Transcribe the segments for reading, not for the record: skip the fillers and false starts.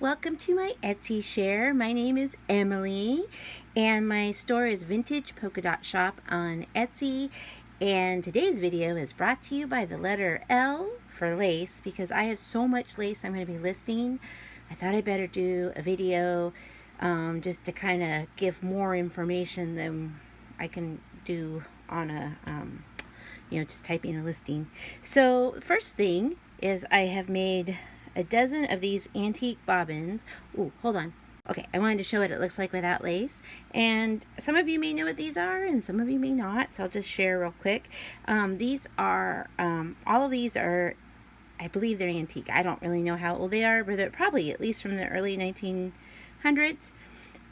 Welcome to my Etsy share. My name is Emily and my store is Vintage Polka Dot Shop on Etsy, and today's video is brought to you by the letter L for lace because I have so much lace I'm going to be listing. I thought I'd better do a video just to kind of give more information than I can do on a just typing a listing. So the first thing is I have made a dozen of these antique bobbins. Ooh, hold on. Okay, I wanted to show what it looks like without lace. And some of you may know what these are and some of you may not, so I'll just share real quick. These are, all of these are, I believe they're antique. I don't really know how old they are, but they're probably at least from the early 1900s.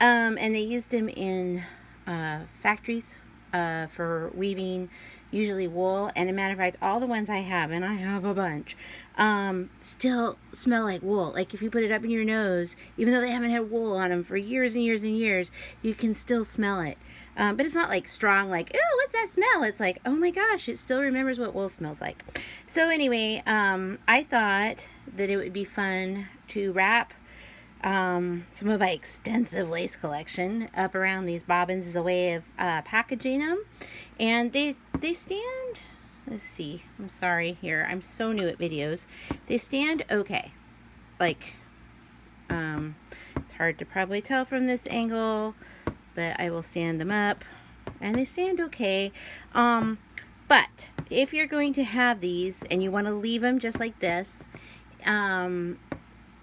And they used them in factories for weaving, usually wool. And a matter of fact, all the ones I have, and I have a bunch, still smell like wool. Like if you put it up in your nose, even though they haven't had wool on them for years and years and years, you can still smell it. But it's not like strong, like, oh, what's that smell? It's like, oh my gosh, it still remembers what wool smells like. So anyway, I thought that it would be fun to wrap some of my extensive lace collection up around these bobbins as a way of packaging them. And they stand, let's see, I'm sorry here, I'm so new at videos. They stand okay. Like, it's hard to probably tell from this angle, but I will stand them up and they stand okay. But if you're going to have these and you want to leave them just like this,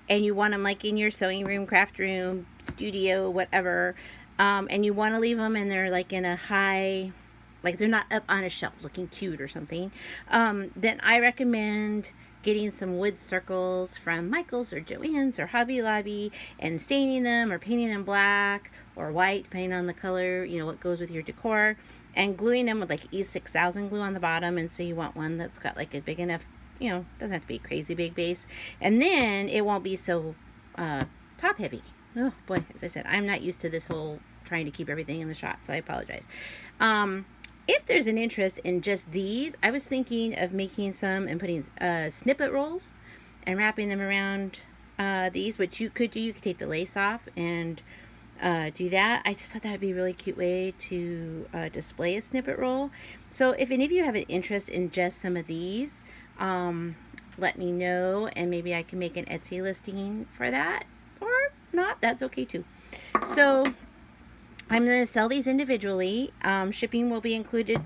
and you want them like in your sewing room, craft room, studio, whatever, and you want to leave them and they're like in a high, like they're not up on a shelf looking cute or something, then I recommend getting some wood circles from Michael's or Joann's or Hobby Lobby and staining them or painting them black or white, depending on the color, you know, what goes with your decor, and gluing them with like E6000 glue on the bottom. And so you want one that's got like a big enough, you know, doesn't have to be a crazy big base, and then it won't be so top heavy. Oh boy, as I said, I'm not used to this whole trying to keep everything in the shot, so I apologize. If there's an interest in just these, I was thinking of making some and putting snippet rolls and wrapping them around these, which you could do. You could take the lace off and do that. I just thought that would be a really cute way to display a snippet roll. So if any of you have an interest in just some of these, let me know and maybe I can make an Etsy listing for that, or not, that's okay too. So I'm going to sell these individually. Shipping will be included,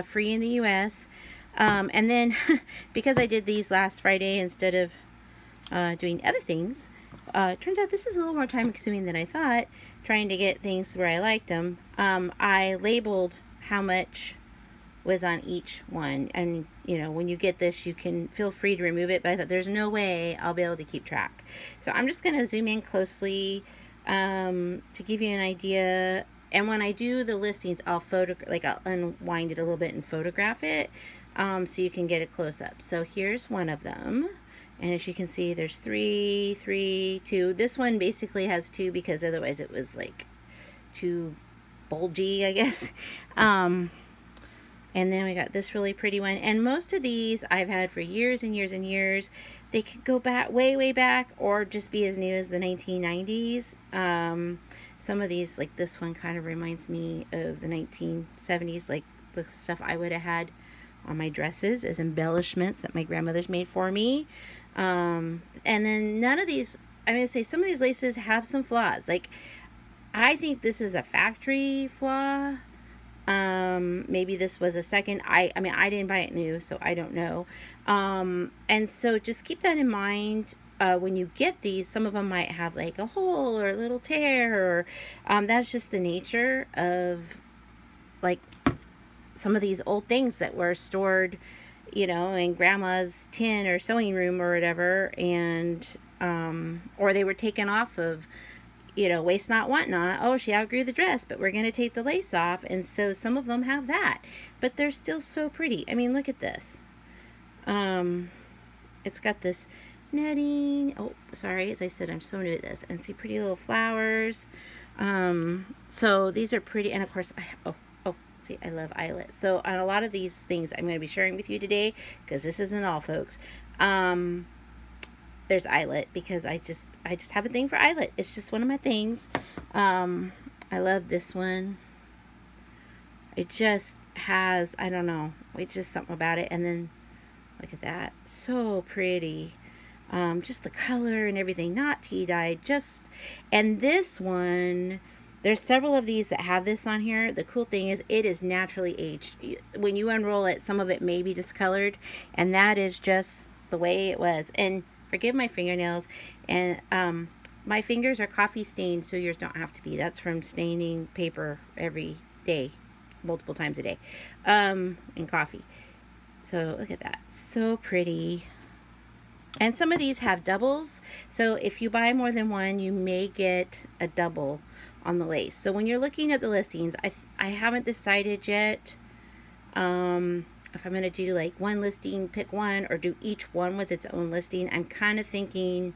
free in the US. And then because I did these last Friday instead of doing other things, turns out this is a little more time consuming than I thought, trying to get things where I liked them. I labeled how much was on each one, and you know, when you get this you can feel free to remove it, but I thought there's no way I'll be able to keep track. So I'm just going to zoom in closely to give you an idea, and when I do the listings I'll I'll unwind it a little bit and photograph it, so you can get a close-up. So here's one of them, and as you can see there's 3, 3, 2. This one basically has 2 because otherwise it was like too bulgy, I guess. And then we got this really pretty one. And most of these I've had for years and years and years. They could go back, way back, or just be as new as the 1990s. Some of these, like this one, kind of reminds me of the 1970s, like the stuff I would have had on my dresses as embellishments that my grandmothers made for me. And then none of these, I'm going to say some of these laces have some flaws. Like, I think this is a factory flaw. Maybe this was a second. I mean, I didn't buy it new, so I don't know. And so just keep that in mind. When you get these, some of them might have like a hole or a little tear, or that's just the nature of like some of these old things that were stored, you know, in grandma's tin or sewing room or whatever, and or they were taken off of, you know, waste not, want not. Oh, she outgrew the dress, but we're going to take the lace off. And so some of them have that, but they're still so pretty. I mean, look at this. It's got this netting. Oh, sorry. As I said, I'm so new at this. And see, pretty little flowers. So these are pretty. And of course, see, I love eyelets. So on a lot of these things I'm going to be sharing with you today, because this isn't all, folks. there's eyelet, because I just have a thing for eyelet. It's just one of my things. I love this one. It just has, I don't know, it's just something about it. And then look at that, so pretty. Just the color and everything, not tea dyed, just. And this one, there's several of these that have this on here. The cool thing is it is naturally aged. When you unroll it, some of it may be discolored, and that is just the way it was. And forgive my fingernails, and my fingers are coffee stained, so yours don't have to be. That's from staining paper every day, multiple times a day, in coffee. So look at that, so pretty. And some of these have doubles, so if you buy more than one, you may get a double on the lace. So when you're looking at the listings, I haven't decided yet if I'm going to do like one listing, pick one, or do each one with its own listing. I'm kind of thinking,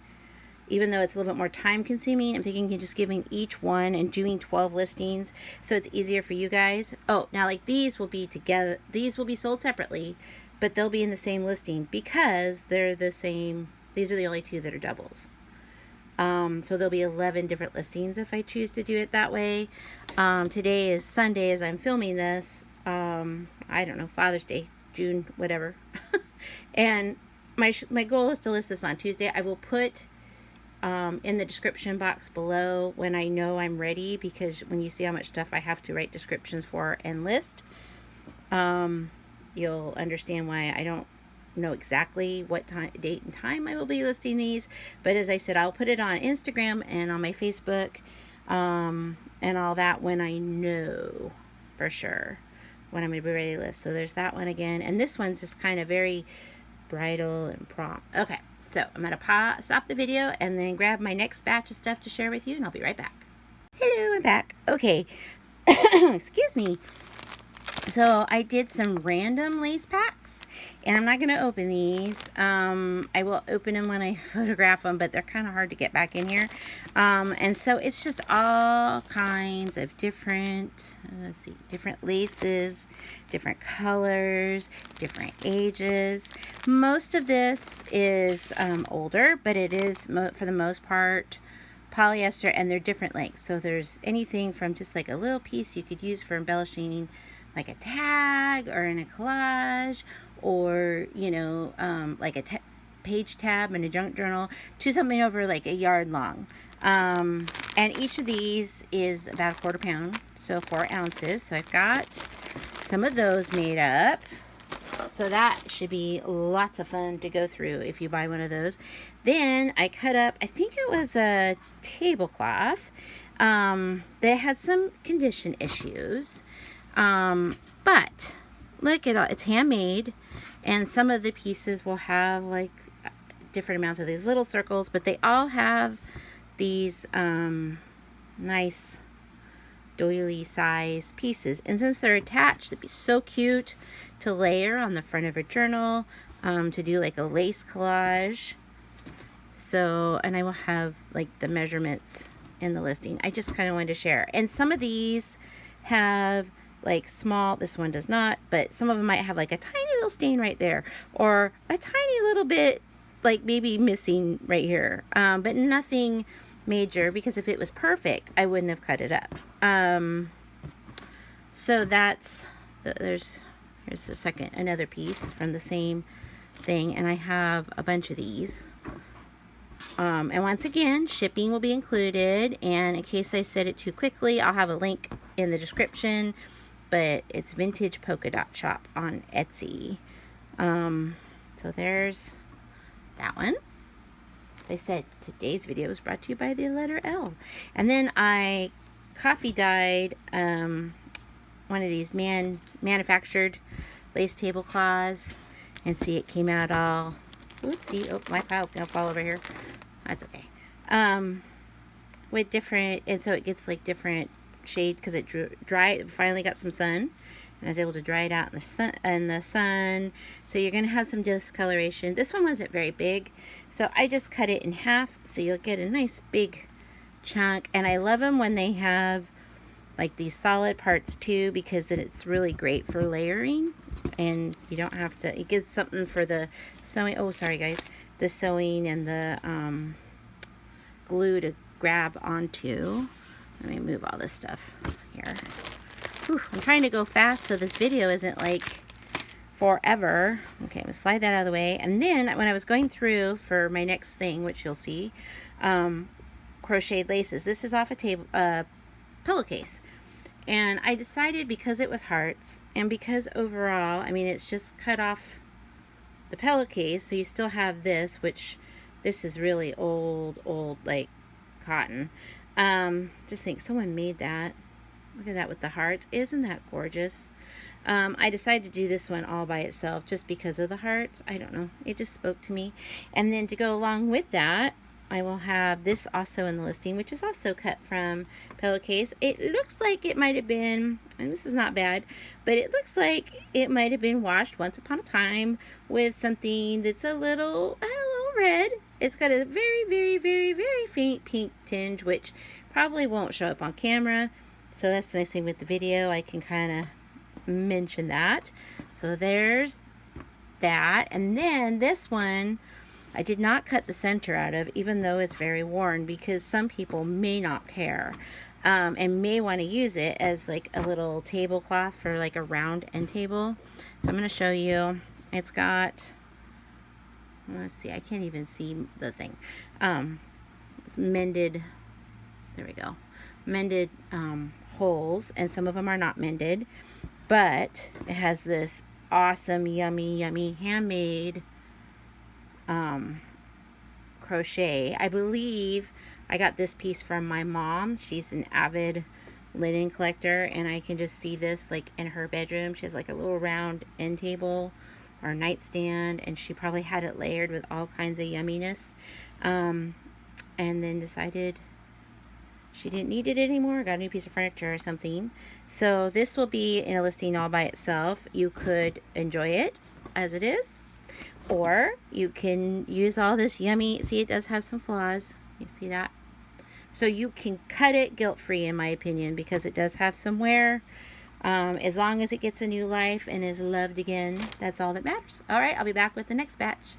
even though it's a little bit more time consuming, I'm thinking just giving each one and doing 12 listings so it's easier for you guys. Oh, now like these will be together, these will be sold separately, but they'll be in the same listing because they're the same. These are the only two that are doubles. So there'll be 11 different listings if I choose to do it that way. Today is Sunday as I'm filming this. I don't know, Father's Day, June, whatever. And my goal is to list this on Tuesday. I will put in the description box below when I know I'm ready, because when you see how much stuff I have to write descriptions for and list, you'll understand why I don't know exactly what date and time I will be listing these. But as I said, I'll put it on Instagram and on my Facebook and all that when I know for sure when I'm going to be ready to list. So there's that one again, and this one's just kind of very bridal and prom. Okay, so I'm going to stop the video and then grab my next batch of stuff to share with you, and I'll be right back. Hello, I'm back. Okay. Excuse me. So I did some random lace packs, and I'm not going to open these. I will open them when I photograph them, but they're kind of hard to get back in here. And so it's just all kinds of different, let's see, different laces, different colors, different ages. Most of this is older, but it is, for the most part, polyester, and they're different lengths. So there's anything from just like a little piece you could use for embellishing, like a tag or in a collage, or you know, like a page tab in a junk journal, to something over like a yard long. And each of these is about a 1/4 pound, so 4 ounces. So I've got some of those made up, so that should be lots of fun to go through if you buy one of those. Then I cut up, I think it was a tablecloth that had some condition issues. But look at all, it's handmade, and some of the pieces will have like different amounts of these little circles, but they all have these nice doily size pieces, and since they're attached, it'd be so cute to layer on the front of a journal, to do like a lace collage. So, and I will have like the measurements in the listing. I just kind of wanted to share. And some of these have like small, this one does not, but some of them might have like a tiny little stain right there, or a tiny little bit like maybe missing right here, but nothing major, because if it was perfect I wouldn't have cut it up. So that's here's the second, another piece from the same thing, and I have a bunch of these. And once again, shipping will be included, and in case I said it too quickly, I'll have a link in the description. But it's Vintage Polka Dot Shop on Etsy. So there's that one. As I said, today's video is brought to you by the letter L. And then I coffee dyed one of these manufactured lace tablecloths, and see, it came out all, oopsie, oh, my pile's gonna fall over here. That's okay. With different, and so it gets like different shade, because it finally got some sun, and I was able to dry it out in the sun. So you're going to have some discoloration. This one wasn't very big, so I just cut it in half, so you'll get a nice big chunk. And I love them when they have like these solid parts too, because then it's really great for layering, and you don't have to, it gives something for the sewing, oh sorry guys, the sewing and the glue to grab onto. Let me move all this stuff here. Whew, I'm trying to go fast so this video isn't like forever. Okay, I'm gonna slide that out of the way. And then when I was going through for my next thing, which you'll see, Crocheted Laces. This is off a table pillowcase. And I decided, because it was hearts and because overall, I mean, it's just cut off the pillowcase, so you still have this, which this is really old like cotton. Just think someone made that. Look at that with the hearts. Isn't that gorgeous? I decided to do this one all by itself just because of the hearts. I don't know, it just spoke to me. And then to go along with that, I will have this also in the listing, which is also cut from pillowcase. It looks like it might have been, and this is not bad, but it looks like it might have been washed once upon a time with something that's a little red. It's got a very faint pink tinge, which probably won't show up on camera. So that's the nice thing with the video. I can kind of mention that. So there's that. And then this one, I did not cut the center out of, even though it's very worn, because some people may not care and may want to use it as like a little tablecloth for like a round end table. So I'm going to show you. It's got, let's see, I can't even see the thing. It's mended, there we go, mended holes, and some of them are not mended, but it has this awesome, yummy handmade crochet. I believe I got this piece from my mom. She's an avid linen collector, and I can just see this like in her bedroom. She has like a little round end table or nightstand, and she probably had it layered with all kinds of yumminess, and then decided she didn't need it anymore, got a new piece of furniture or something. So this will be in a listing all by itself. You could enjoy it as it is, or you can use all this yummy, see, it does have some flaws, you see that? So you can cut it guilt-free, in my opinion, because it does have some wear. As long as it gets a new life and is loved again, that's all that matters. All right, I'll be back with the next batch.